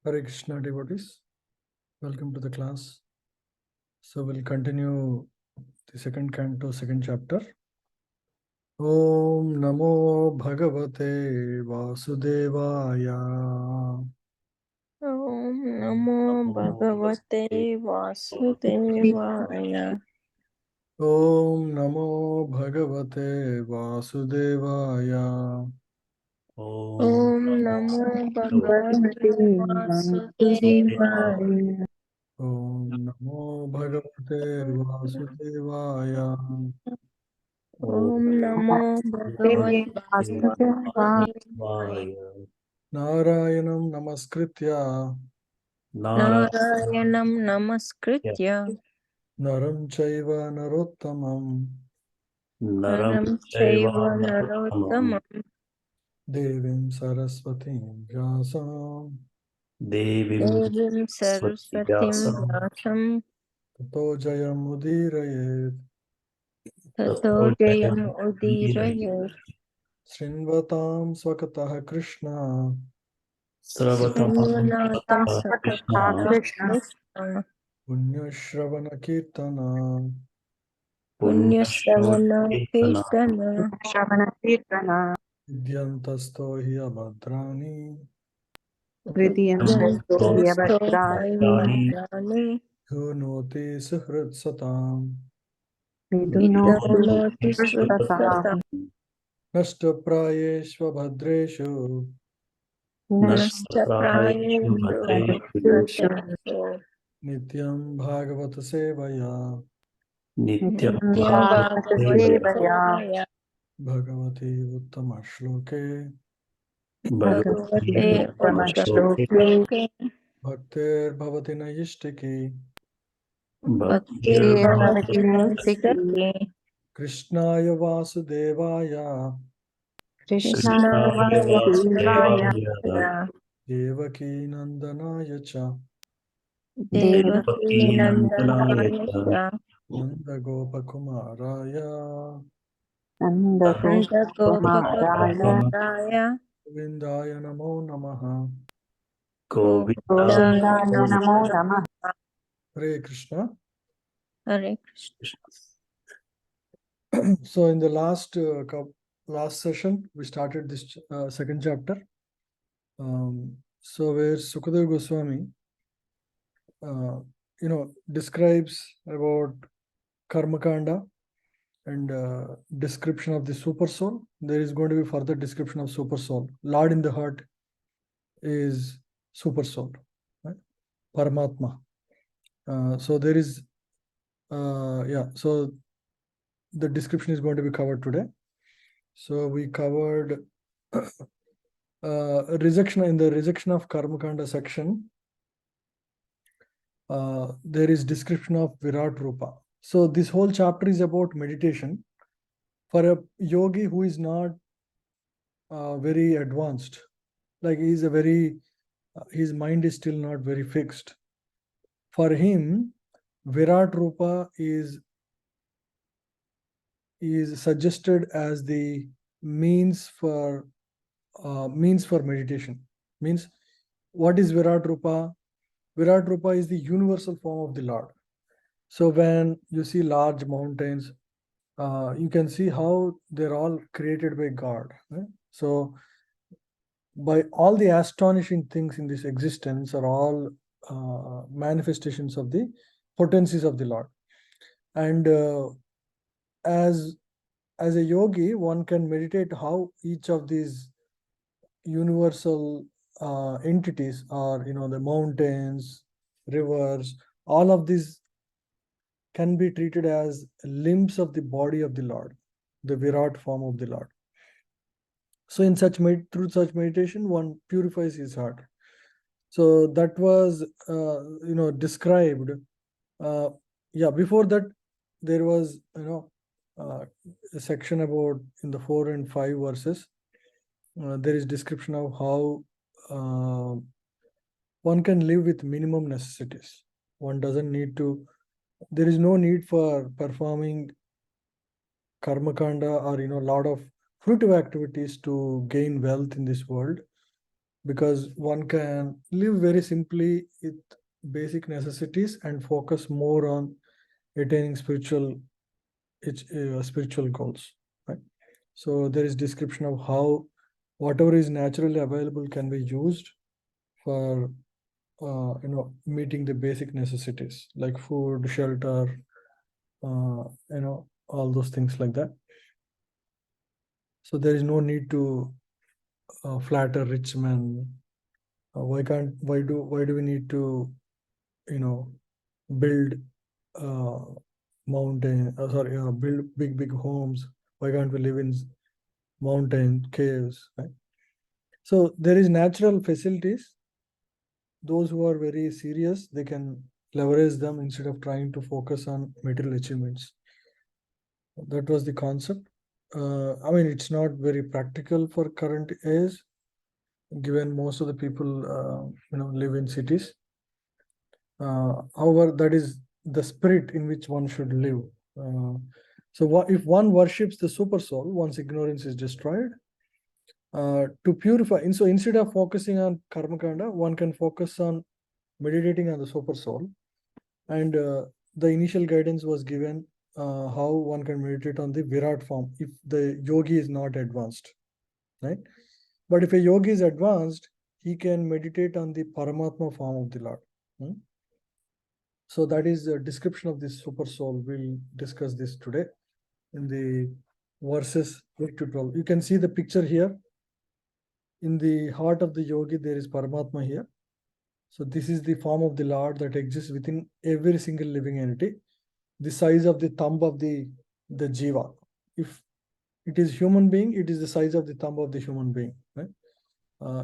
Hare Krishna devotees, welcome to the class. So we'll continue the second canto, second chapter. Om Namo Bhagavate Vasudevaya. Om Namo Bhagavate Vasudevaya. Om Namo Bhagavate Vasudevaya. Om Namo Bhagavate Vasudevaya. Om Namo Bhagavate Vasudevaya. Om Namo Bhagavate Vasudevaya. Narayanam Namaskritya Narayanam Namaskritya Naram Chaiva Narottamam Naram Chaiva Narottamam Devim Saraswatim Vyasam Devim Saraswatim Vyasam Tato Jayam Udirayet Tato Jayam Udirayat Srinvatam Swakatah Krishna Srivanatam Sakata Krishna Krishna Punyashravana Kirtana Punyasravana Kirtana Shravana Kirtana Vidyantasto Hi Abhadrani Vidyantasto Vidyantasto Yavadrani Ayavadrani Hunoti Suhrit Satam Vidunoti Vidyanoti Srutata Srutasata Nashtaprayeshva Bhadreshu Nashtaprayeshu Bhadrashu Nityam Bhagavata Sevaya Nityam Bhagavata Devaya Sevaya Bhagavati Uttama Shloke Bhagavate Tamashloke Uttamaśloke Bhaktir Bhavati Nayishtiki Bhaktir Bhavati Devavati Naistaki Krishnaya Vasudevaya Krishna Krishnaya Vasudevaya Vasudevaya Devaki Nandanaya Cha Devaki Nandanaya Cha Nanda Gopakumaraya Nanda Nanda Gopakumaraya Gopakumaraya Vindaya Namo Namaha. Govindaya Govindaya Namo Namah. Hare Krishna. Hare Krishna. So in the last session, we started this second chapter. So where Sukadeva Goswami, describes about Karmakanda and description of the super soul. There is going to be further description of super soul. Lord in the heart is super soul, right? Paramatma. So there is, so the description is going to be covered today. So we covered rejection. In the rejection of Karmakanda section, there is description of Virat Rupa. So this whole chapter is about meditation. For a yogi who is not very advanced, like he's a very, his mind is still not very fixed. For him, Virat Rupa is suggested as the means for meditation. Means, what is Virat Rupa? Virat Rupa is the universal form of the Lord. So when you see large mountains, you can see how they're all created by God. Right? So by all the astonishing things in this existence are all manifestations of the potencies of the Lord. And as a yogi, one can meditate how each of these universal entities are, the mountains, rivers, all of these can be treated as limbs of the body of the Lord, the Virat form of the Lord. So in through such meditation, one purifies his heart. So that was, described. Before that, there was, a section about in the 4 and 5 verses. There is description of how one can live with minimum necessities. One doesn't need to, there is no need for performing karmakanda or, lot of fruitive activities to gain wealth in this world. because one can live very simply with basic necessities and focus more on attaining spiritual goals, right? So there is description of how whatever is naturally available can be used for meeting the basic necessities like food, shelter, all those things like that. So there is no need to flatter rich men. Why do we need to build build big homes? Why can't we live in mountain caves, right? So there is natural facilities. Those who are very serious, they can leverage them instead of trying to focus on material achievements. That was the concept. I mean, it's not very practical for current age, given most of the people live in cities. However, that is the spirit in which one should live. So if one worships the super soul, one's ignorance is destroyed. To purify, and so instead of focusing on karma kanda, one can focus on meditating on the super soul. And the initial guidance was given how one can meditate on the Virat form if the yogi is not advanced, right? But if a yogi is advanced, he can meditate on the Paramatma form of the Lord. So that is a description of this super soul. We'll discuss this today in the verses 8 to 12. You can see the picture here. In the heart of the yogi, there is Paramatma here. So this is the form of the Lord that exists within every single living entity. The size of the thumb of the jiva. If it is human being, it is the size of the thumb of the human being, right?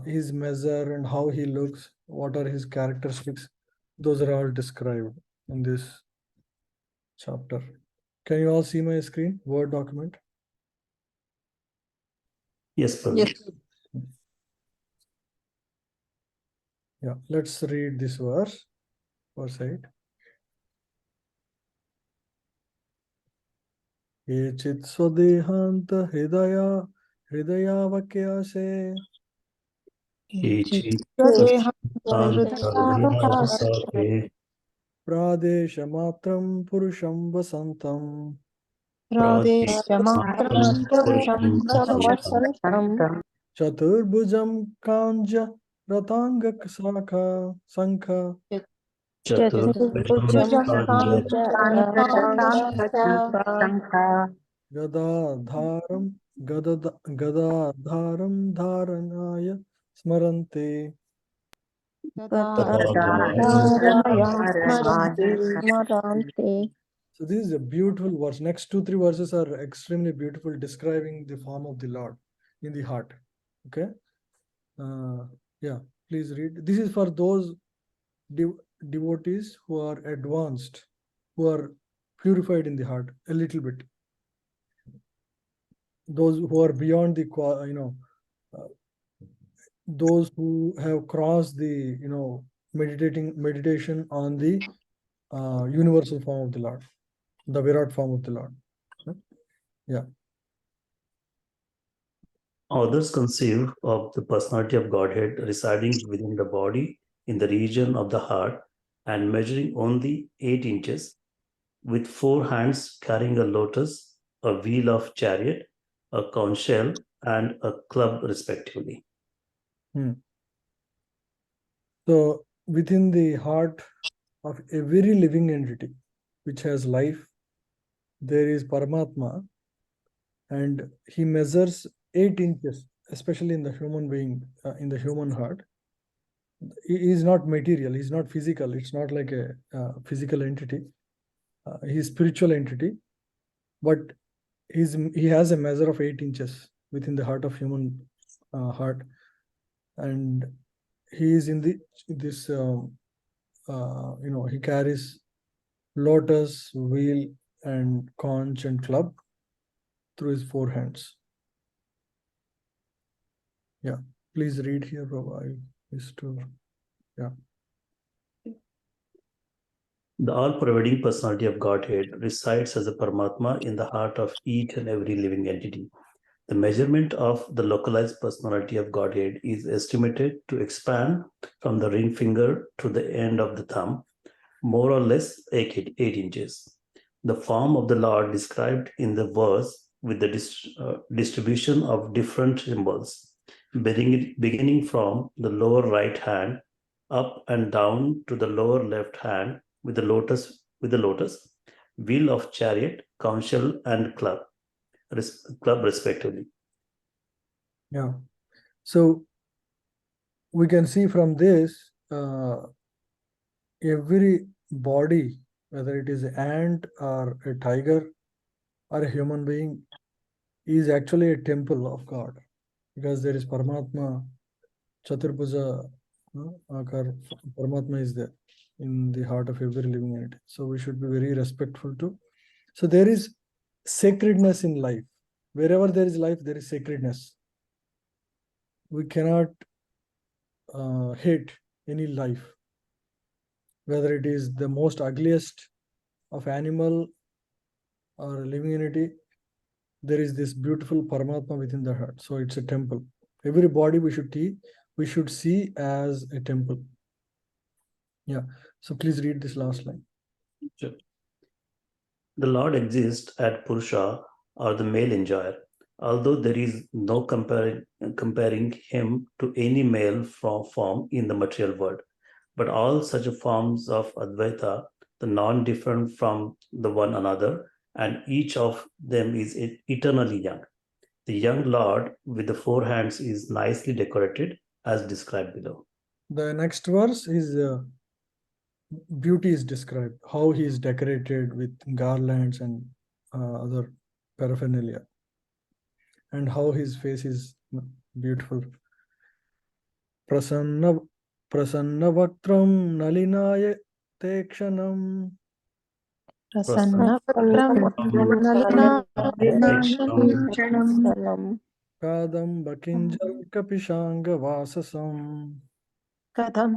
His measure and how he looks, what are his characteristics, those are all described in this chapter. Can you all see my screen, Word document? Yes, Prabhu. Yes. Yeah, let's read this verse 8. Yechit swadehant hridayavakyase pradeshamatram purusham vasantam chaturbhujam kanja ratangak sankha gadadharam dharanaya smarante. So this is a beautiful verse. Next 2-3 verses are extremely beautiful, describing the form of the Lord in the heart. Okay. Yeah, please read. This is for those devotees who are advanced, who are purified in the heart a little bit. Those who are beyond the those who have crossed the meditation on the universal form of the Lord, the Virat form of the Lord. Yeah. Others conceive of the personality of Godhead residing within the body in the region of the heart and measuring only 8 inches, with 4 hands carrying a lotus, a wheel of chariot, a conch shell, and a club, respectively. So within the heart of every living entity which has life, there is Paramatma, and he measures 8 inches, especially in the human being, in the human heart. He is not material, he's not physical, it's not like a physical entity. He is spiritual entity, but he has a measure of 8 inches within the heart of human heart, and he is in this he carries lotus, wheel, and conch and club through his 4 hands. Yeah, please read here, Prabhu. Yeah. The all-pervading personality of Godhead resides as a Paramatma in the heart of each and every living entity. The measurement of the localized personality of Godhead is estimated to expand from the ring finger to the end of the thumb, more or less 8 inches. The form of the Lord described in the verse with the distribution of different symbols, beginning from the lower right hand up and down to the lower left hand with the lotus, wheel of chariot, council, and club respectively. Yeah. So we can see from this, every body, whether it is an ant or a tiger or a human being, is actually a temple of God, because there is Paramatma, Chaturbhuja, Akar, Paramatma is there in the heart of every living entity. So we should be very respectful to. So there is sacredness in life. Wherever there is life, there is sacredness. We cannot hate any life, whether it is the most ugliest of animal or a living entity. There is this beautiful Paramatma within the heart. So it's a temple. Every body we should see as a temple. Yeah. So please read this last line. Sure. The Lord exists at Purusha, or the male enjoyer, although there is no comparing him to any male form in the material world. But all such forms of Advaita, the non-different from the one another, and each of them is eternally young. The young Lord with the four hands is nicely decorated as described below. The next verse is beauty is described, how he is decorated with garlands and other paraphernalia, and how his face is beautiful. Prasanna Prasannavatram Nalinaya Tekshanam Prasannavakram Nalinayanam Kadamba Kinjal Kapishanga Vasasam Lasan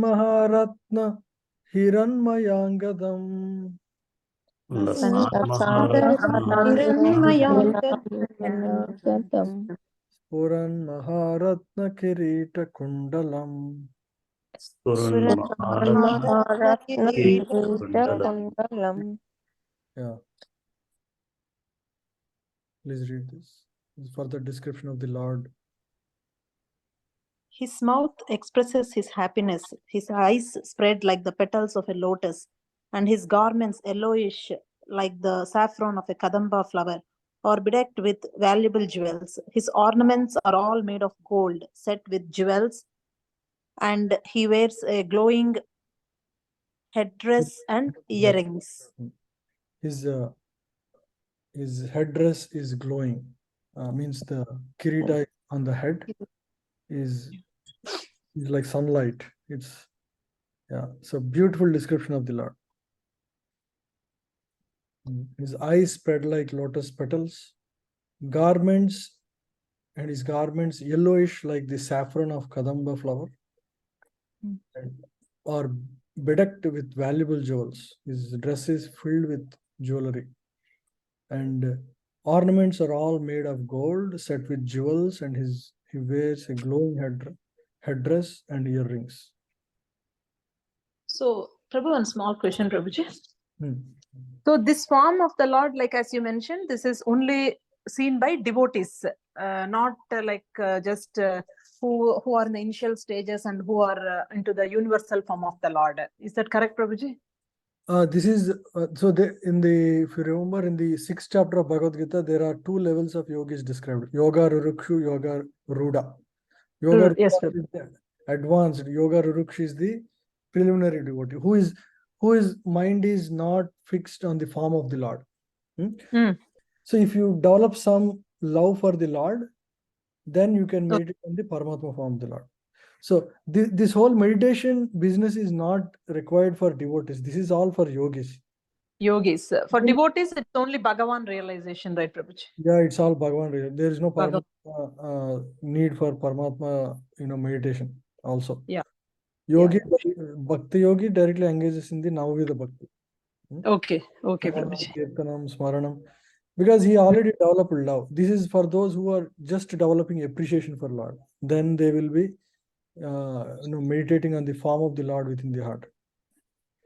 Maharatna Hiranmayangadam Puran Maharatna Kirita Kundalam. Yeah. Please read this. This is further description of the Lord. His mouth expresses his happiness, his eyes spread like the petals of a lotus, and his garments yellowish like the saffron of a kadamba flower, or bedecked with valuable jewels. His ornaments are all made of gold, set with jewels, and he wears a glowing headdress and earrings. His headdress is glowing. Means the kirita on the head is like sunlight. It's so beautiful description of the Lord. His eyes spread like lotus petals, garments, and his garments yellowish like the saffron of kadamba flower, or bedecked with valuable jewels. His dress is filled with jewelry, and ornaments are all made of gold, set with jewels, and he wears a glowing headdress and earrings. So, Prabhu, one small question, Prabhuji. Hmm. So this form of the Lord, like as you mentioned, this is only seen by devotees, not just who are in the initial stages and who are into the universal form of the Lord. Is that correct, Prabhuji? This is if you remember, in the 6th chapter of Bhagavad Gita, there are 2 levels of yogis described: Yoga Rurukshu, Yoga Ruda. Yoga Yes, Ruda is the advanced. Yoga Rurukshu is the preliminary devotee, whose mind is not fixed on the form of the Lord. So if you develop some love for the Lord, then you can meditate on the Paramatma form of the Lord. So this whole meditation business is not required for devotees. This is all for yogis. Yogis. For devotees, it's only Bhagavan realization, right, Prabhuji? Yeah, it's all Bhagavan. There is no need for Paramatma, meditation also. Yeah. Yogi, Bhakti Yogi directly engages in the Navavida Bhakti. Okay, Prabhuji. Kirtanam, Smaranam, because he already developed love. This is for those who are just developing appreciation for Lord. Then they will be meditating on the form of the Lord within the heart.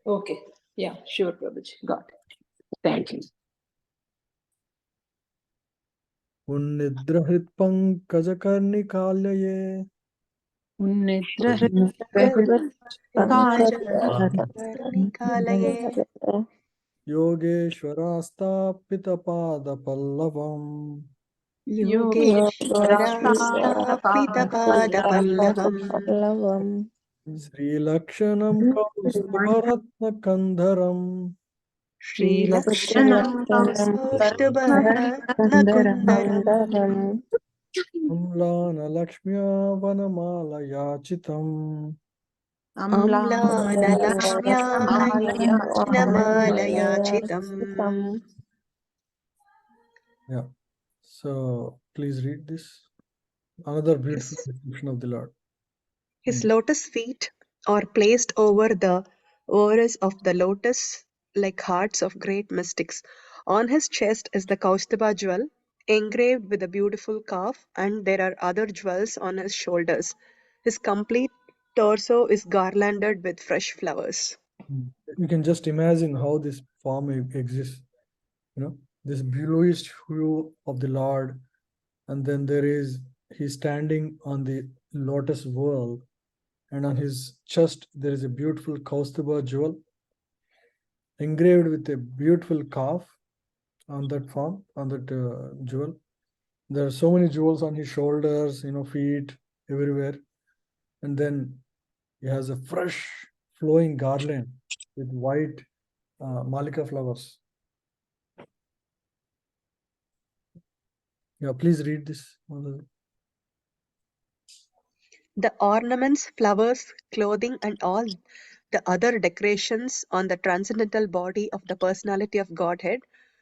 Okay, yeah, sure, Prabhuji. Got it. Thank you. Unnidrahrit Pankajakarnikalyaye Karnikaalaye Yogeshwarastapitapadapallavам Yogeshwarastapitapadapallavам Sri Lakshanam Kaustubharatnakandharam Srilakshanam Kaustubharatnakundaram Amlana Lakshmya Vanamala Yachitam. Amlanalakshmya Yeah. So please read this. Another beautiful description of the Lord. His lotus feet are placed over the ovaries of the lotus like hearts of great mystics. On his chest is the Kaustubha jewel, engraved with a beautiful calf, and there are other jewels on his shoulders. His complete torso is garlanded with fresh flowers. You can just imagine how this form exists. This bluish hue of the Lord, and then he's standing on the lotus whorl, and on his chest there is a beautiful Kaustubha jewel engraved with a beautiful calf on that form, on that jewel. There are so many jewels on his shoulders, feet, everywhere. And then he has a fresh flowing garland with white malika flowers. Yeah, please read this. The ornaments, flowers, clothing, and all the other decorations on the transcendental body of the personality of Godhead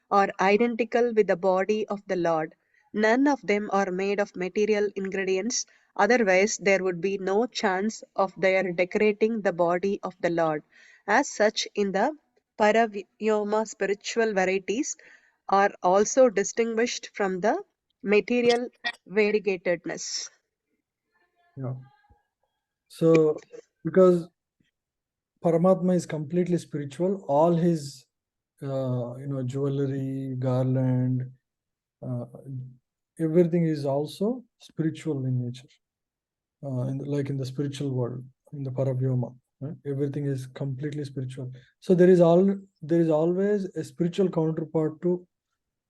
are identical with the body of the Lord. None of them are made of material ingredients, otherwise, there would be no chance of their decorating the body of the Lord. As such, in the Paravyoma spiritual varieties are also distinguished from the material variegatedness. Yeah. So, because Paramatma is completely spiritual, all his, jewelry, garland, everything is also spiritual in nature, like in the spiritual world, in the Paravyoma. Right? Everything is completely spiritual. So there is always a spiritual counterpart to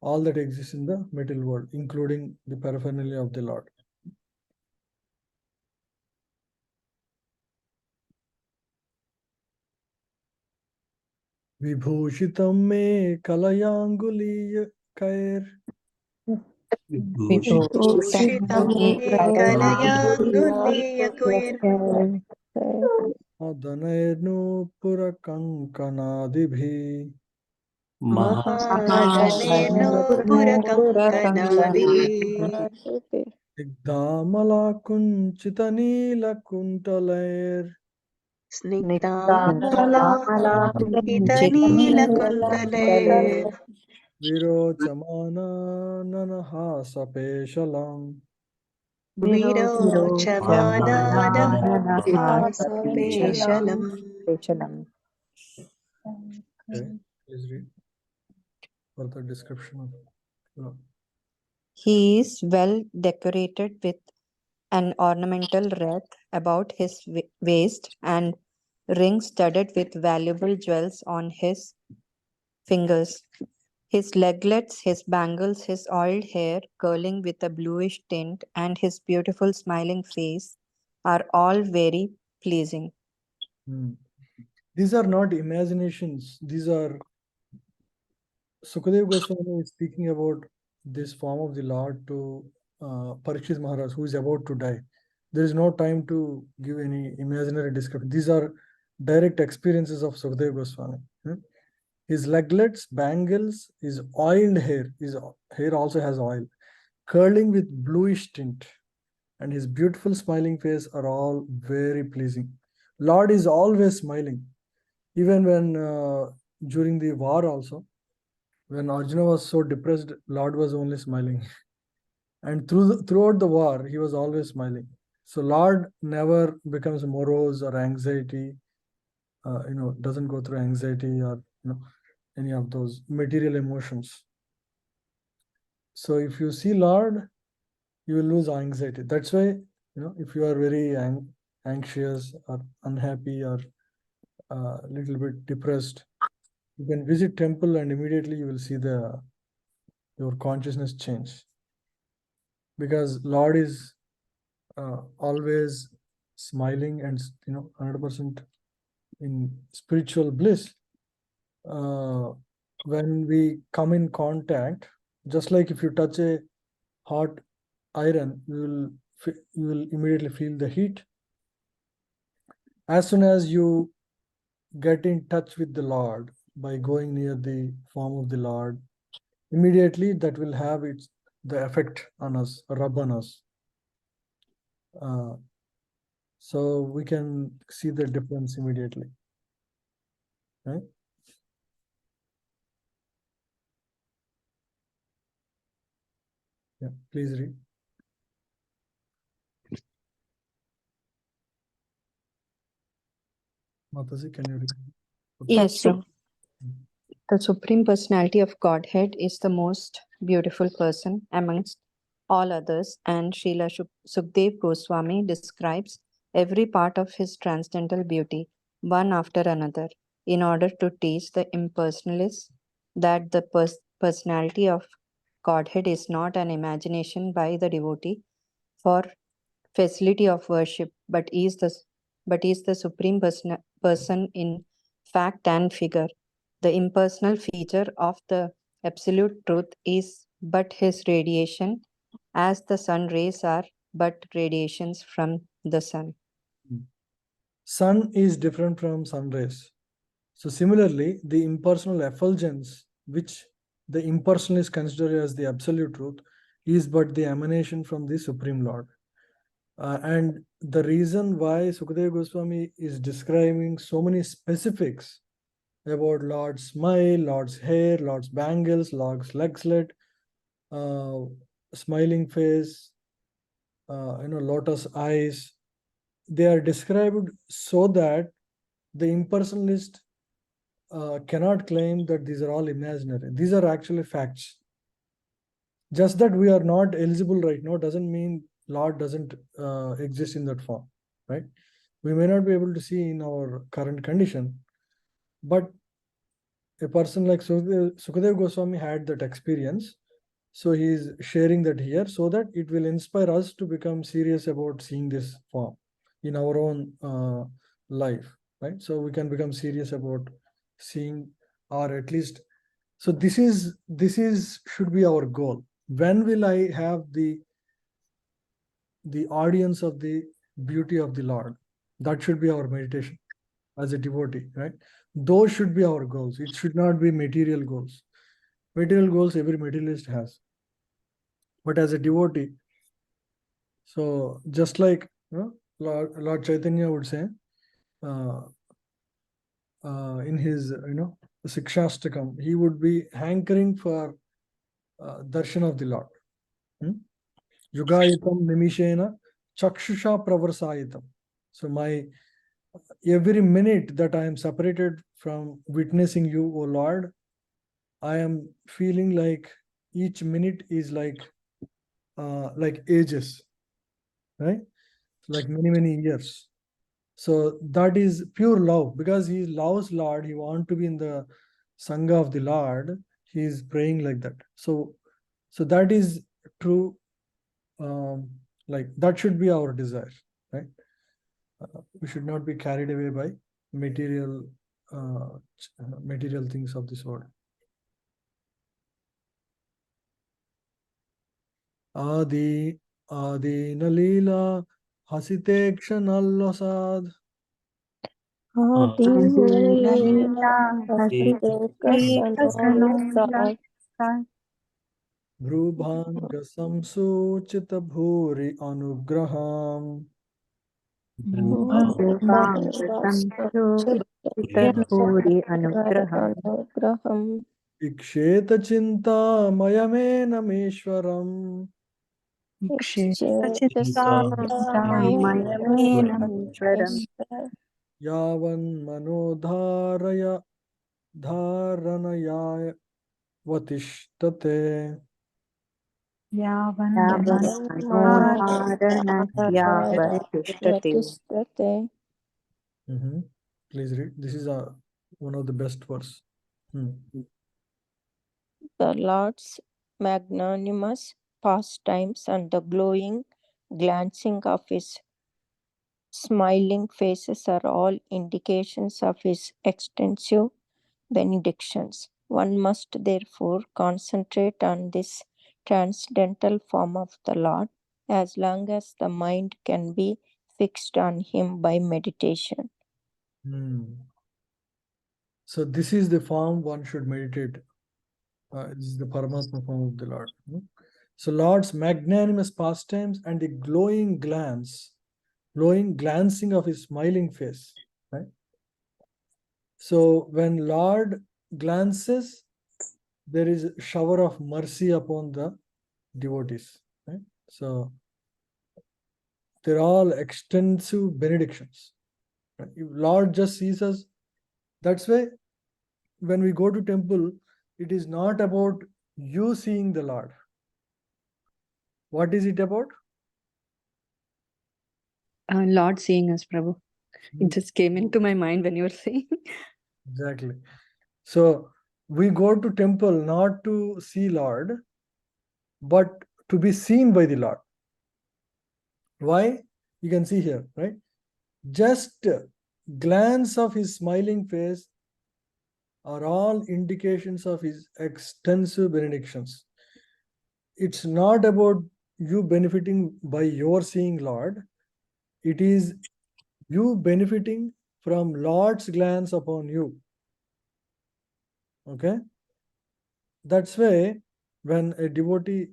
all that exists in the material world, including the paraphernalia of the Lord. Vibhushitam me kalayanguliyakair Bhushitam kalayanguliyakuir Adanairnu purakankanadibhi Mahadanenu purakankanadibhi Igdamala kunchita nila kuntalair Snigdhamala hitanilakuntale Virochamana nanahasapeshalam. Virochamananahasapeshalam. Okay, please read further description of Lord. He is well decorated with an ornamental wreath about his waist and rings studded with valuable jewels on his fingers. His leglets, his bangles, his oiled hair curling with a bluish tint, and his beautiful smiling face are all very pleasing. These are not imaginations. These are Sukadeva Goswami is speaking about this form of the Lord to Parikshit Maharaj, who is about to die. There is no time to give any imaginary description. These are direct experiences of Sukadeva Goswami. His leglets, bangles, his oiled hair, his hair also has oil, curling with bluish tint, and his beautiful smiling face are all very pleasing. Lord is always smiling. Even when during the war also, when Arjuna was so depressed, Lord was only smiling. And throughout the war, he was always smiling. So Lord never becomes morose or anxiety, doesn't go through anxiety or any of those material emotions. So if you see Lord, you will lose anxiety. That's why, if you are very anxious or unhappy or a little bit depressed, you can visit temple and immediately you will see your consciousness change. Because Lord is always smiling and 100% in spiritual bliss. When we come in contact, just like if you touch a hot iron, you will immediately feel the heat. As soon as you get in touch with the Lord by going near the form of the Lord, immediately that will have the effect on us, rub on us. So we can see the difference immediately. Right? Yeah, please read. Mataji, can you read? Yes, sir. The Supreme Personality of Godhead is the most beautiful person amongst all others, and Srila Sukdev Goswami describes every part of his transcendental beauty, one after another, in order to teach the impersonalists that the personality of Godhead is not an imagination by the devotee for facility of worship, but is the supreme person in fact and figure. The impersonal feature of the absolute truth is but his radiation, as the sun rays are but radiations from the sun. Sun is different from sun rays. So similarly, the impersonal effulgence, which the impersonalists consider as the absolute truth, is but the emanation from the Supreme Lord. And the reason why Sukadeva Goswami is describing so many specifics about Lord's smile, Lord's hair, Lord's bangles, Lord's leg slit, smiling face, lotus eyes, they are described so that the impersonalist cannot claim that these are all imaginary. These are actually facts. Just that we are not eligible right now doesn't mean Lord doesn't exist in that form, right? We may not be able to see in our current condition, but a person like Sukadeva Goswami had that experience. So he is sharing that here so that it will inspire us to become serious about seeing this form in our own life, right? So we can become serious about seeing, or at least, so this is should be our goal. When will I have the audience of the beauty of the Lord? That should be our meditation as a devotee, right? Those should be our goals. It should not be material goals. Material goals every materialist has. But as a devotee, so just like Lord Chaitanya would say in his Sikshastakam, he would be hankering for darshan of the Lord. Yugayitam nimishena chakshusha pravarsayitam. So my every minute that I am separated from witnessing you, O Lord, I am feeling like each minute is like ages, right? Like many years. So that is pure love, because he loves Lord. He wants to be in the Sangha of the Lord. He is praying like that. So that is true. Like that should be our desire, right? We should not be carried away by material things of this world. Adi Nalila Hasite Kshanallosad. Brubhanga Samsuchita Bhuri Anugraham. Bhagavam Puri Anugraham Anugraham Iksheta chintamayamenameshwaram Mayamenam yavan manodharaya dharanaya vatishtate. Yavan Manoharana Yavatishtate. Please read. This is one of the best verse. The Lord's magnanimous pastimes and the glowing glancing of his smiling faces are all indications of his extensive benedictions. One must therefore concentrate on this transcendental form of the Lord as long as the mind can be fixed on him by meditation. So this is the form one should meditate. This is the Paramatma form of the Lord. So Lord's magnanimous pastimes and the glowing glancing of his smiling face. Right? So when Lord glances, there is a shower of mercy upon the devotees. Right? So they're all extensive benedictions. Right? If Lord just sees us, that's why when we go to temple, it is not about you seeing the Lord. What is it about? Lord seeing us, Prabhu. It just came into my mind when you were saying. Exactly. So we go to temple not to see Lord, but to be seen by the Lord. Why? You can see here, right? Just glance of his smiling face are all indications of his extensive benedictions. It's not about you benefiting by your seeing Lord. It is you benefiting from Lord's glance upon you. Okay? That's why when a devotee,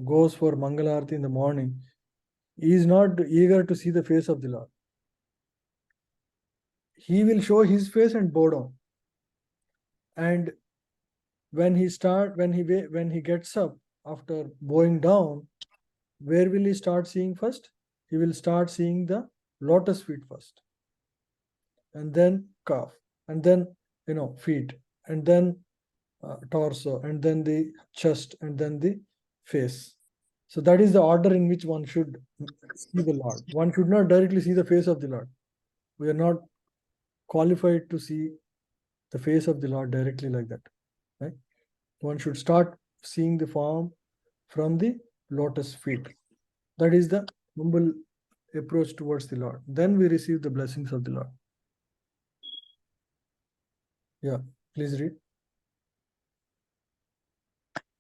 goes for Mangalarti in the morning, he is not eager to see the face of the Lord. He will show his face and bow down. And when he gets up after bowing down, where will he start seeing first? He will start seeing the lotus feet first, and then calf, and then feet, and then torso, and then the chest, and then the face. So that is the order in which one should see the Lord. One should not directly see the face of the Lord. We are not qualified to see the face of the Lord directly like that. Right? One should start seeing the form from the lotus feet. That is the humble approach towards the Lord. Then we receive the blessings of the Lord. Yeah, please read.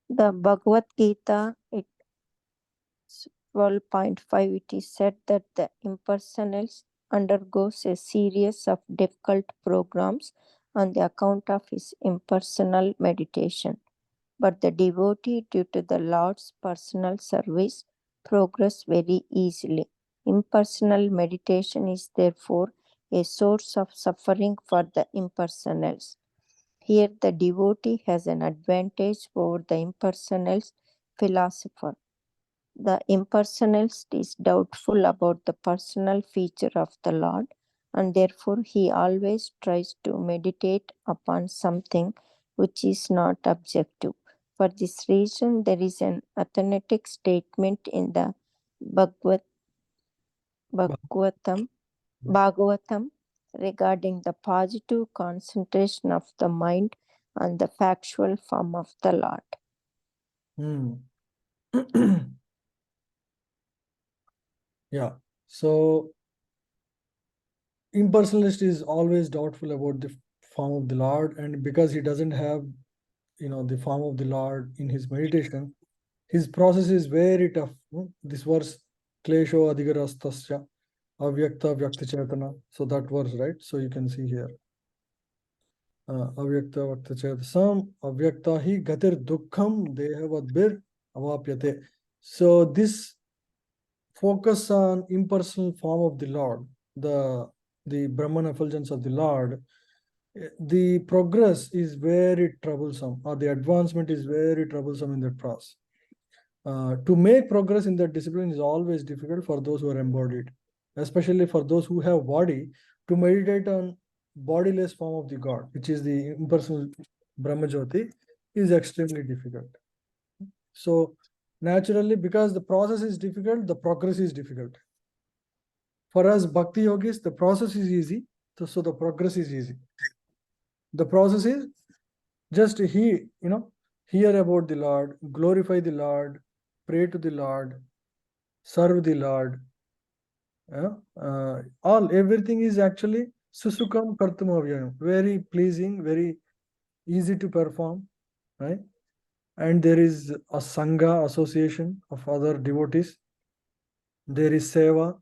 The Bhagavad Gita, 12.5, it is said that the impersonalist undergoes a series of difficult programs on the account of his impersonal meditation. But the devotee, due to the Lord's personal service, progress very easily. Impersonal meditation is therefore a source of suffering for the impersonals. Here the devotee has an advantage over the impersonalist philosopher. The impersonalist is doubtful about the personal feature of the Lord, and therefore he always tries to meditate upon something which is not objective. For this reason, there is an authentic statement in the Bhagavatam regarding the positive concentration of the mind on the factual form of the Lord. Yeah. So impersonalist is always doubtful about the form of the Lord, and because he doesn't have the form of the Lord in his meditation, his process is very tough. This verse, klesho adhigarastasya avyakta vyakta chetana. So that verse, right? So you can see here. Avyakta vyakta chetasam avyakta hi gatir dukkham dehavadbir avapyate. So this focus on impersonal form of the Lord the Brahman effulgence of the Lord, the progress is very troublesome, or the advancement is very troublesome in that process. To make progress in that discipline is always difficult for those who are embodied, especially for those who have body. To meditate on bodiless form of the God, which is the impersonal Brahmajyoti, is extremely difficult. So naturally, because the process is difficult, the progress is difficult. For us bhakti yogis, the process is easy, so the progress is easy. The process is just hear about the Lord, glorify the Lord, pray to the Lord, serve the Lord. Everything is actually susukam kartum avyayam, very pleasing, very easy to perform, right? And there is a sangha, association of other devotees. There is seva,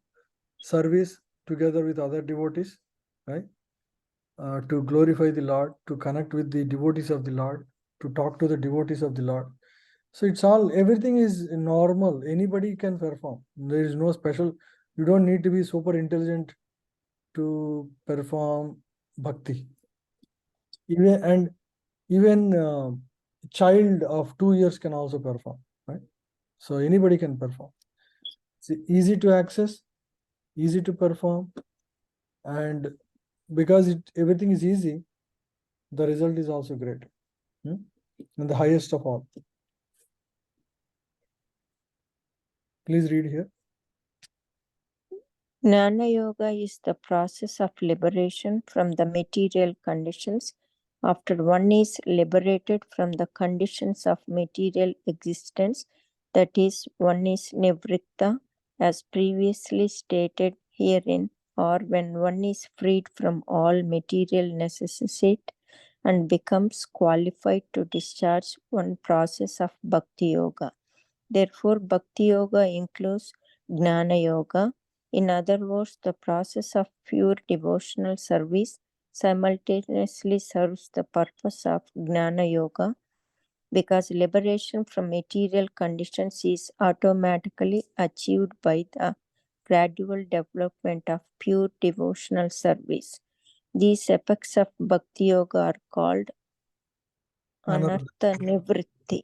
service together with other devotees, right? To glorify the Lord, to connect with the devotees of the Lord, to talk to the devotees of the Lord. So it's all, everything is normal. Anybody can perform. There is no special, you don't need to be super intelligent to perform bhakti. Even child of 2 years can also perform, right? So anybody can perform. It's easy to access, easy to perform, and because everything is easy, the result is also great, and the highest of all. Please read here. Jnana Yoga is the process of liberation from the material conditions. After one is liberated from the conditions of material existence, that is, one is nivritta, as previously stated herein, or when one is freed from all material necessity and becomes qualified to discharge one process of Bhakti Yoga. Therefore, Bhakti Yoga includes Jnana Yoga. In other words, the process of pure devotional service simultaneously serves the purpose of Jnana Yoga, because liberation from material conditions is automatically achieved by the gradual development of pure devotional service. These aspects of Bhakti Yoga are called Anartha Nivritti.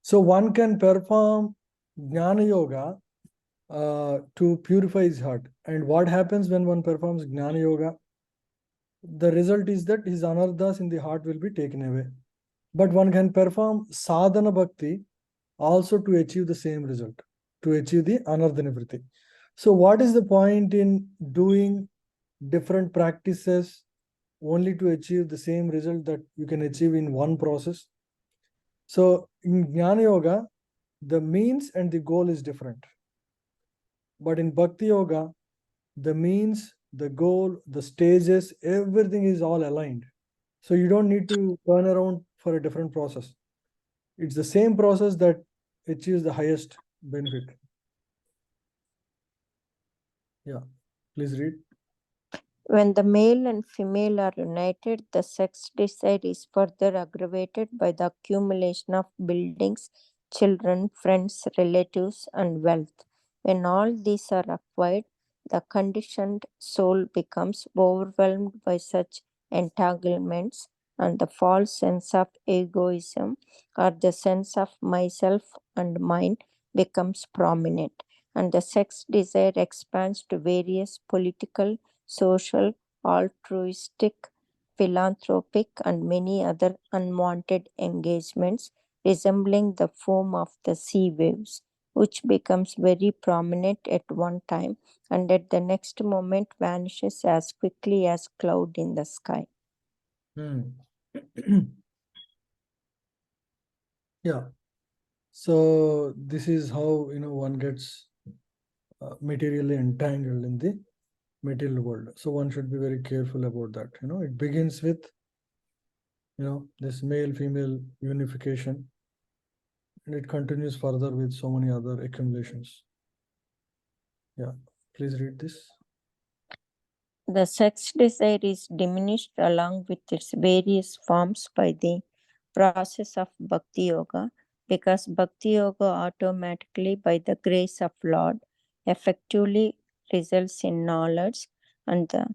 So one can perform Jnana Yoga to purify his heart. And what happens when one performs Jnana Yoga? The result is that his anarthas in the heart will be taken away. But one can perform sadhana bhakti also to achieve the same result, to achieve the anartha nivritti. So what is the point in doing different practices only to achieve the same result that you can achieve in one process? So in Jnana Yoga, the means and the goal is different. But in Bhakti Yoga, the means, the goal, the stages, everything is all aligned. So you don't need to turn around for a different process. It's the same process that achieves the highest benefit. Yeah, please read. When the male and female are united, the sex desire is further aggravated by the accumulation of buildings, children, friends, relatives, and wealth. When all these are acquired, the conditioned soul becomes overwhelmed by such entanglements, and the false sense of egoism, or the sense of myself and mine, becomes prominent, and the sex desire expands to various political, social, altruistic, philanthropic, and many other unwanted engagements resembling the foam of the sea waves, which becomes very prominent at one time and at the next moment vanishes as quickly as cloud in the sky. Yeah. So this is how one gets materially entangled in the material world. So one should be very careful about that. It begins with this male female unification, and it continues further with so many other accumulations. Yeah, please read this. The sex desire is diminished along with its various forms by the process of Bhakti Yoga, because Bhakti Yoga automatically, by the grace of Lord, effectively results in knowledge, and the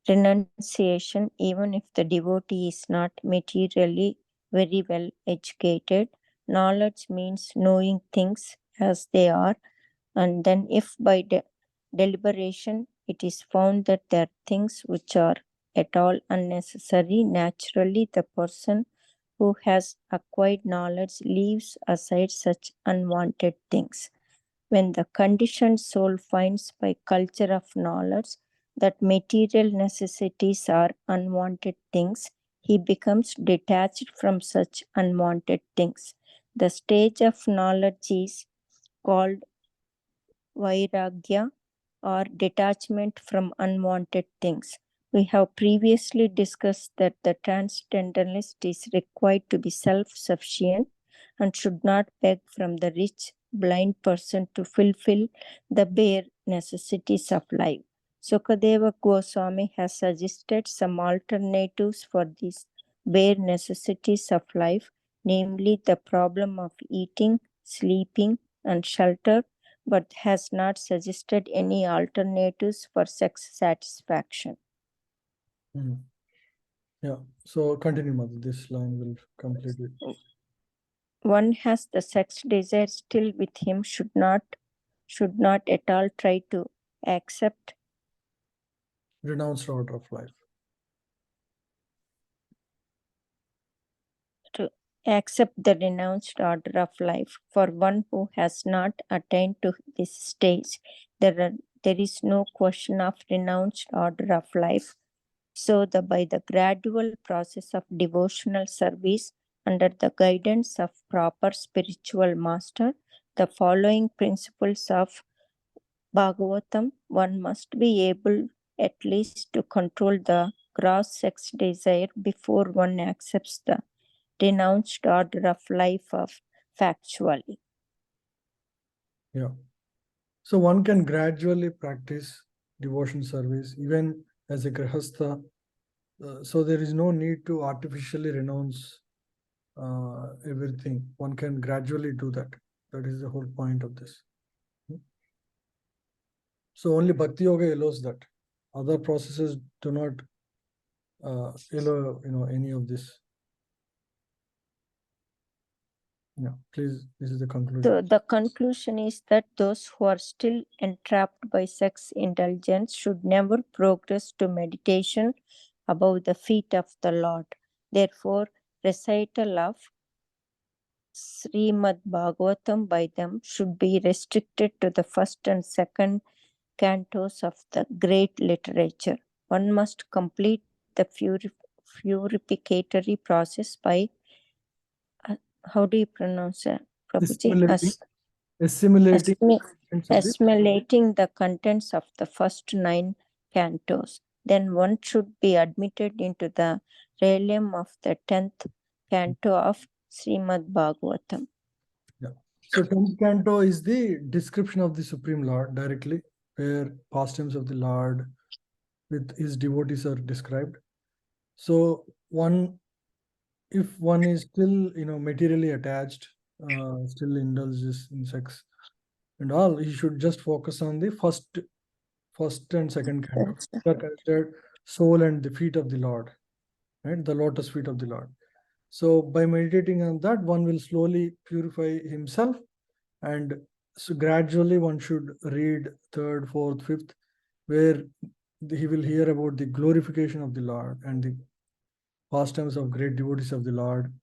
renunciation, even if the devotee is not materially very well educated. Knowledge means knowing things as they are, and then if by deliberation it is found that there are things which are at all unnecessary, naturally the person who has acquired knowledge leaves aside such unwanted things. When the conditioned soul finds by culture of knowledge that material necessities are unwanted things, he becomes detached from such unwanted things. The stage of knowledge is called vairagya or detachment from unwanted things. We have previously discussed that the transcendentalist is required to be self-sufficient and should not beg from the rich, blind person to fulfill the bare necessities of life. Sukadeva Goswami has suggested some alternatives for these bare necessities of life, namely the problem of eating, sleeping, and shelter, but has not suggested any alternatives for sex satisfaction. Yeah, so continue, Mother. This line will complete it. One has the sex desire still with him, should not at all try to accept Renounced order of life. the renounced order of life. For one who has not attained to this stage, there is no question of renounced order of life. So by the gradual process of devotional service under the guidance of proper spiritual master, the following principles of Bhagavatam, one must be able at least to control the gross sex desire before one accepts the renounced order of life of factually. Yeah. So one can gradually practice devotion service even as a grihastha. So there is no need to artificially renounce everything. One can gradually do that. That is the whole point of this. So only Bhakti Yoga allows that. Other processes do not allow any of this. Yeah, please, this is the conclusion. So the conclusion is that those who are still entrapped by sex indulgence should never progress to meditation above the feet of the Lord. Therefore, recital of Srimad Bhagavatam by them should be restricted to the first and second cantos of the great literature. One must complete the purificatory process by, how do you pronounce it, Prabhuji? Assimilating Assimilating the contents of the first 9 cantos. Then one should be admitted into the realm of the 10th canto of Srimad Bhagavatam. Yeah. So 10th canto is the description of the Supreme Lord directly, where pastimes of the Lord with his devotees are described. So if one is still materially attached, still indulges in sex and all, he should just focus on the first and second canto. They are considered soul and the feet of the Lord, right? The lotus feet of the Lord. So by meditating on that, one will slowly purify himself, and so gradually one should read 3rd, 4th, 5th, where he will hear about the glorification of the Lord and the pastimes of great devotees of the Lord,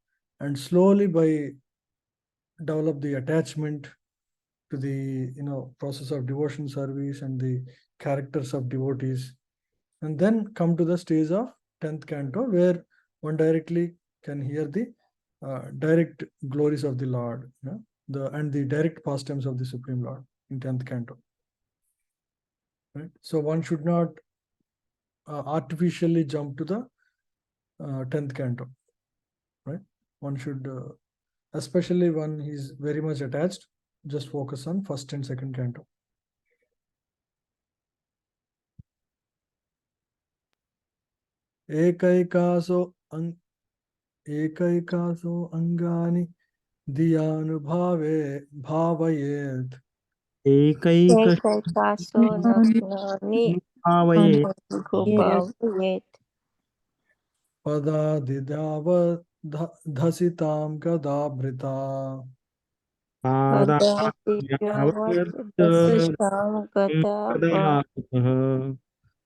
and slowly by develop the attachment to the process of devotion service and the characters of devotees, and then come to the stage of 10th canto, where one directly can hear the direct glories of the Lord, and the direct pastimes of the Supreme Lord in 10th canto. Right? So one should not artificially jump to the 10th canto. Right? One should, especially when he's very much attached, just focus on first and second canto. Ekaikaso angani diyanubhave bhavayet. Ekaikaso nagnani भावयेत् Bhavayet. पदादिदावधसितां गदाभृता Padadityavat Gata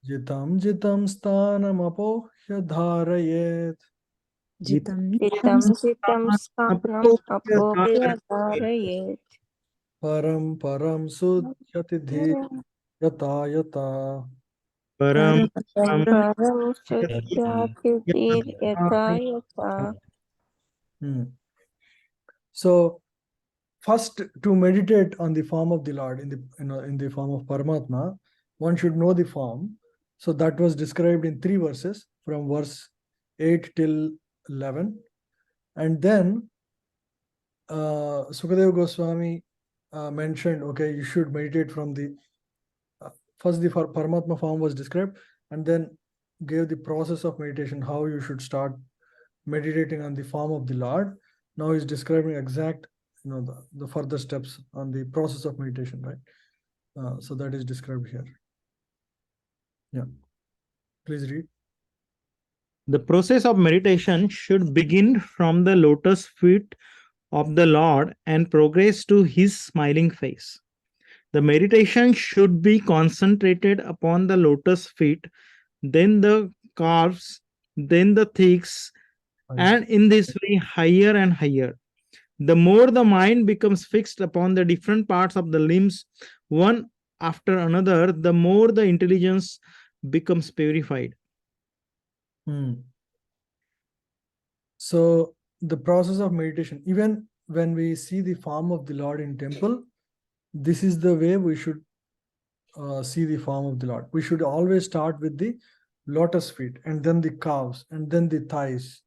जितं जितं स्थानमपोह्य धारयेत् Jitam Chitam Chitam Sthanam Apopya Dharayet. परं परं सुध्यति धीयता यता परम Param Sudhyatir Yata Yata. So first, to meditate on the form of the Lord in the in the form of Paramatma, one should know the form. So that was described in 3 verses from verse 8 till 11, and then Sukadeva Goswami mentioned, okay, you should meditate from the first the Paramatma form was described, and then gave the process of meditation, how you should start meditating on the form of the Lord. Now he's describing exact, the further steps on the process of meditation, right? So that is described here. Yeah, please read. The process of meditation should begin from the lotus feet of the Lord and progress to his smiling face. The meditation should be concentrated upon the lotus feet, then the calves, then the thighs, and in this way higher and higher. The more the mind becomes fixed upon the different parts of the limbs, one after another, the more the intelligence becomes purified. So the process of meditation, even when we see the form of the Lord in temple, this is the way we should see the form of the Lord. We should always start with the lotus feet, and then the calves, and then the thighs,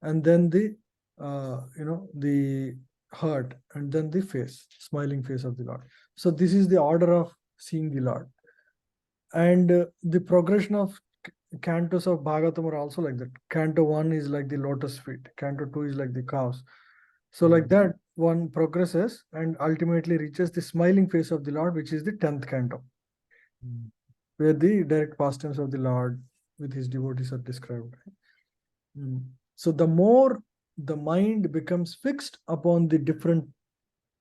and then the the heart, and then the face, smiling face of the Lord. So this is the order of seeing the Lord. And the progression of cantos of Bhagavatam are also like that. Canto 1 is like the lotus feet, Canto 2 is like the calves. So like that, one progresses and ultimately reaches the smiling face of the Lord, which is the 10th canto, where the direct pastimes of the Lord with his devotees are described. So the more the mind becomes fixed upon the different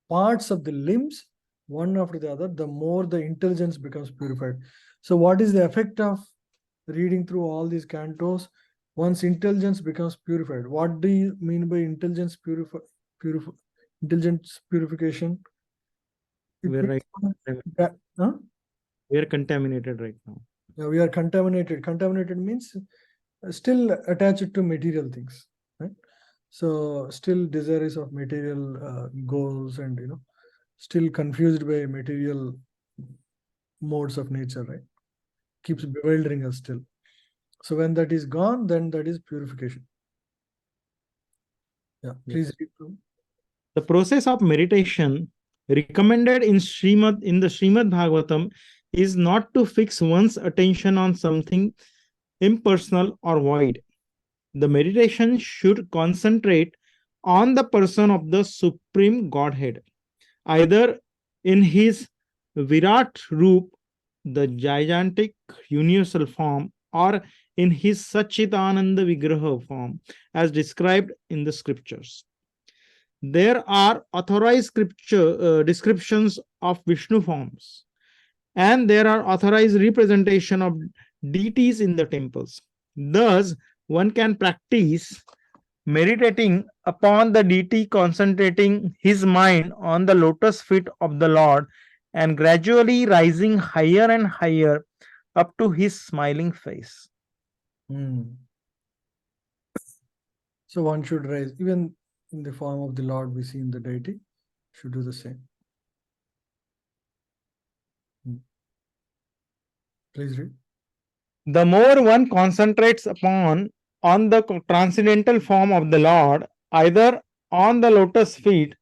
parts of the limbs, one after the other, the more the intelligence becomes purified. So what is the effect of reading through all these cantos? Once intelligence becomes purified, what do you mean by intelligence intelligence purification? We're contaminated right now. Yeah, we are contaminated. Contaminated means still attached to material things, right? So still desirous of material goals, and still confused by material modes of nature, right? Keeps bewildering us still. So when that is gone, then that is purification. Yeah, please read through. The process of meditation recommended in the Srimad Bhagavatam is not to fix one's attention on something impersonal or void. The meditation should concentrate on the person of the Supreme Godhead, either in his Virat Roop, the gigantic universal form, or in his Satchitananda Vigraha form, as described in the scriptures. There are authorized descriptions of Vishnu forms, and there are authorized representation of deities in the temples. Thus, one can practice meditating upon the deity, concentrating his mind on the lotus feet of the Lord, and gradually rising higher and higher up to his smiling face. So one should rise, even in the form of the Lord we see in the deity, should do the same. Please read. The more one concentrates on the transcendental form of the Lord, either on the lotus feet,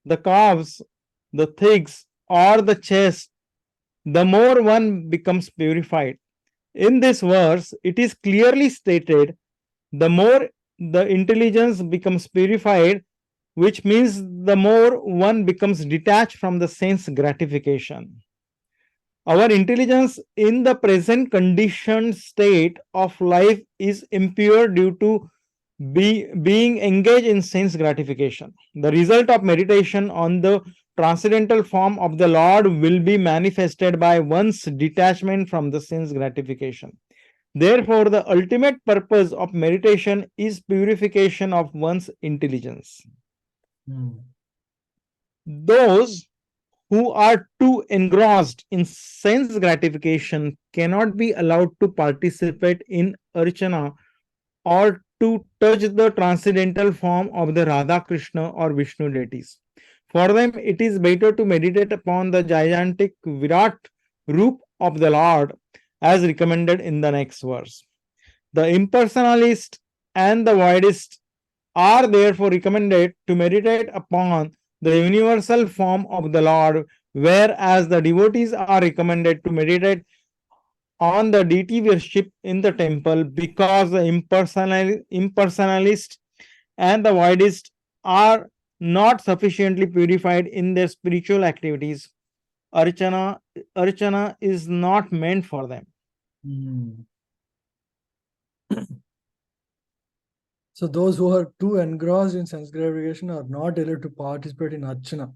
the calves, the thighs, or the chest, the more one becomes purified. In this verse, it is clearly stated, the more the intelligence becomes purified, which means the more one becomes detached from the sense gratification. Our intelligence in the present conditioned state of life is impure due to being engaged in sense gratification. The result of meditation on the transcendental form of the Lord will be manifested by one's detachment from the sense gratification. Therefore, the ultimate purpose of meditation is purification of one's intelligence. Those who are too engrossed in sense gratification cannot be allowed to participate in archana or to touch the transcendental form of the Radha Krishna or Vishnu deities. For them, it is better to meditate upon the gigantic Virat Roop of the Lord, as recommended in the next verse. The impersonalist and the voidist are therefore recommended to meditate upon the universal form of the Lord, whereas the devotees are recommended to meditate on the deity worship in the temple, because the impersonalist and the voidist are not sufficiently purified in their spiritual activities. Archana is not meant for them. So those who are too engrossed in sense gratification are not allowed to participate in archana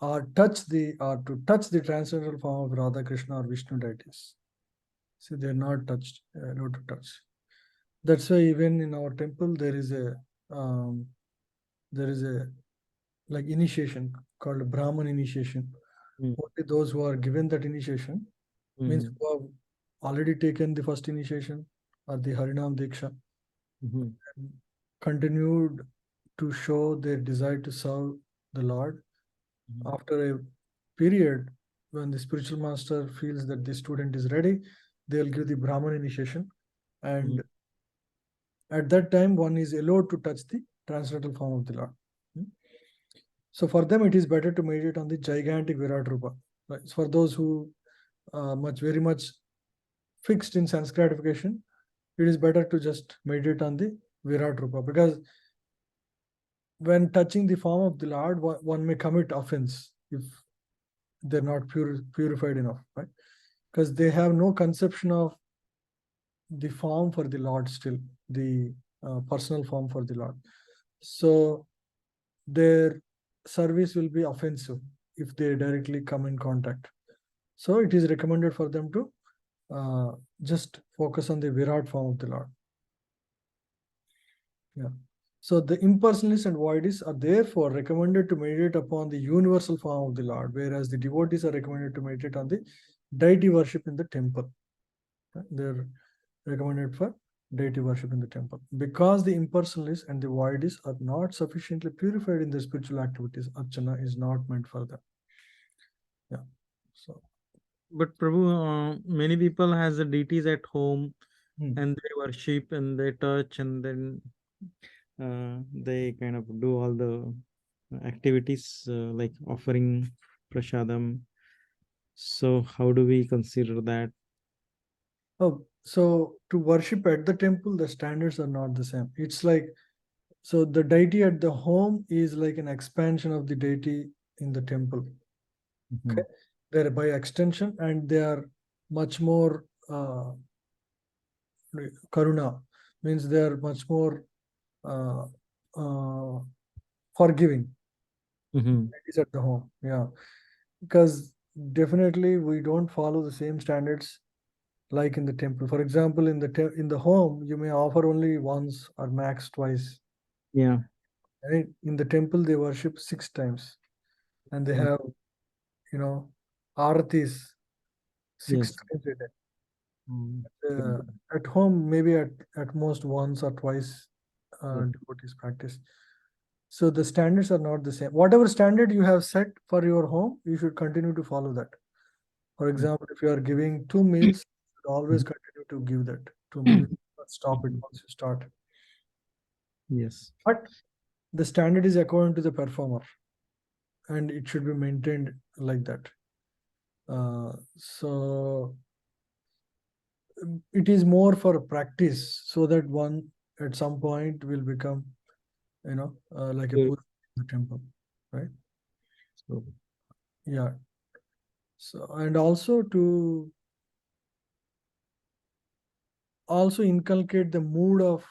or to touch the transcendental form of Radha Krishna or Vishnu deities. See, they're not allowed to touch. That's why even in our temple there is a like initiation called Brahman initiation. Only those who are given that initiation means who have already taken the first initiation or the Harinam Diksha, continued to show their desire to serve the Lord. After a period, when the spiritual master feels that the student is ready, they'll give the Brahman initiation, and at that time one is allowed to touch the transcendental form of the Lord. So for them, it is better to meditate on the gigantic Virat Rupa. Right? For those who very much fixed in sense gratification, it is better to just meditate on the Virat Rupa, because when touching the form of the Lord, one may commit offense if they're not purified enough, right? Because they have no conception of the form for the Lord still, the personal form for the Lord. So their service will be offensive if they directly come in contact. So it is recommended for them to just focus on the Virat form of the Lord. Yeah. So the impersonalists and voidists are therefore recommended to meditate upon the universal form of the Lord, whereas the devotees are recommended to meditate on the deity worship in the temple. They're recommended for deity worship in the temple. Because the impersonalists and the voidists are not sufficiently purified in their spiritual activities, archana is not meant for them. Yeah. So. But Prabhu, many people has the deities at home, and they worship and they touch, and then they kind of do all the activities like offering prasadam. So how do we consider that? Oh, so to worship at the temple, the standards are not the same. It's like, so the deity at the home is like an expansion of the deity in the temple. Okay, they're by extension, and they are much more karuna, means they are much more forgiving. Deities at the home, yeah, because definitely we don't follow the same standards like in the temple. For example, in the home, you may offer only once or max twice. Yeah. Right? In the temple, they worship 6 times, and they have, aratis 6 times a day. At home, maybe at most once or twice devotees practice. So the standards are not the same. Whatever standard you have set for your home, you should continue to follow that. For example, if you are giving 2 meals, you should always continue to give that 2 meals. Stop it once you start. Yes. But the standard is according to the performer, and it should be maintained like that. So it is more for practice, so that one at some point will become, like a Buddha in the temple, right? So, yeah. So, and also to also inculcate the mood of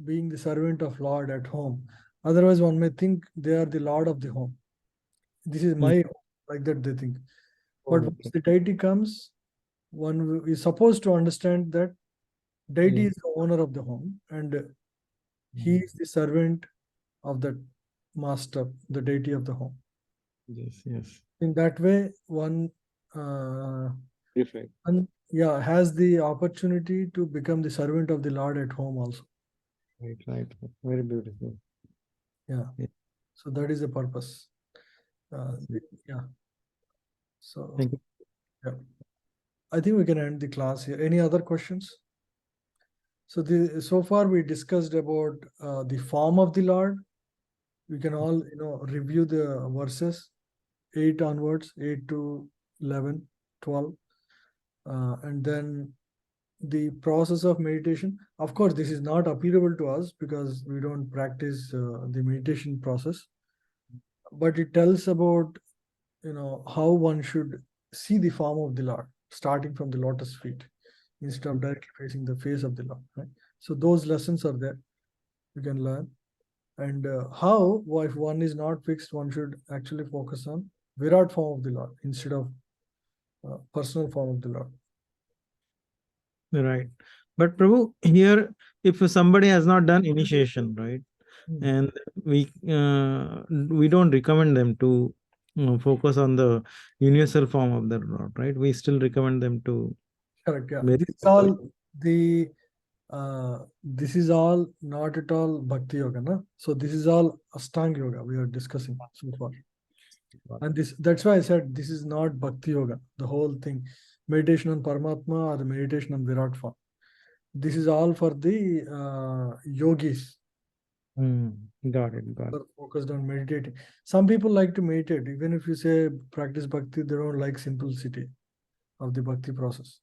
being the servant of Lord at home. Otherwise, one may think they are the Lord of the home. This is my home, like that they think. But once the deity comes, one is supposed to understand that deity is the owner of the home and he is the servant of the master, the deity of the home. Yes, yes. In that way, one has the opportunity to become the servant of the Lord at home also. Right, right. Very beautiful. Yeah. Yeah. So that is the purpose. Yeah. So Thank you. yeah. I think we can end the class here. Any other questions? So far we discussed about the form of the Lord. We can all review the verses 8 onwards, 8 to 11, 12, and then the process of meditation. Of course, this is not applicable to us because we don't practice the meditation process, but it tells about how one should see the form of the Lord, starting from the lotus feet instead of directly facing the face of the Lord. Right? So those lessons are there. You can learn. And how, if one is not fixed, one should actually focus on Virat form of the Lord instead of personal form of the Lord. Right. But Prabhu, here, if somebody has not done initiation, right, and we don't recommend them to focus on the universal form of the Lord, right? We still recommend them to. Correct. Yeah. This is all not at all Bhakti Yoga, no? So this is all Ashtanga Yoga we are discussing so far. And that's why I said this is not Bhakti Yoga, the whole thing. Meditation on Paramatma or the meditation on Virat form. This is all for the yogis. Got it. Focused on meditating. Some people like to meditate. Even if you say practice Bhakti, they don't like simplicity of the Bhakti process.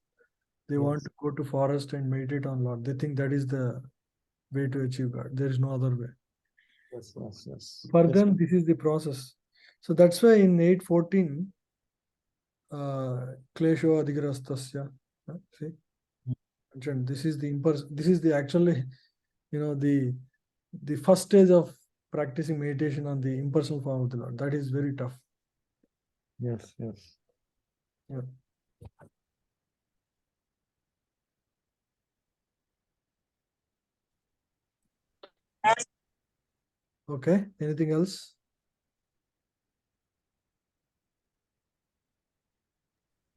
They want to go to forest and meditate on Lord. They think that is the way to achieve God. There is no other way. Yes. For them, this is the process. So that's why in 8:14, Klesho Adhigrastasya. See? This is the actually, the first stage of practicing meditation on the impersonal form of the Lord. That is very tough. Yes. Yeah. Okay. Anything else?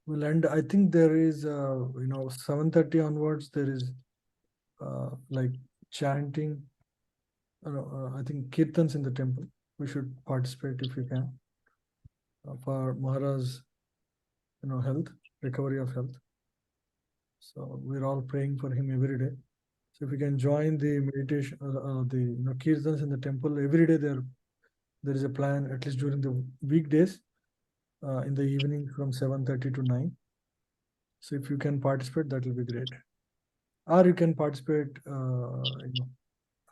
We'll end. I think there is, 7:30 onwards. There is like chanting. I think kirtans in the temple. We should participate if we can for Maharaj's, health, recovery of health. So we're all praying for him every day. So if we can join the meditation, the kirtans in the temple every day, there is a plan at least during the weekdays, in the evening from 7:30 to 9. So if you can participate, that will be great. Or you can participate,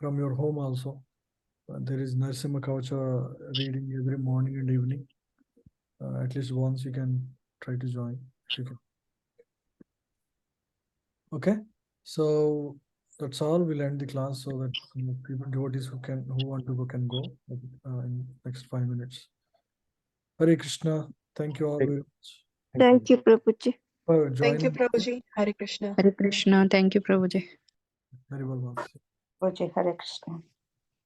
from your home also. There is Narasimha Kavacha reading every morning and evening. At least once you can try to join if you can. Okay, so that's all. We'll end the class so that people, devotees who want to go can go in next 5 minutes. Hare Krishna. Thank you all very much Thank you, Prabhuji. for Thank you, joining. Prabhuji. Hare Krishna. Hare Krishna. Thank you, Prabhuji. Very well. Hare Krishna.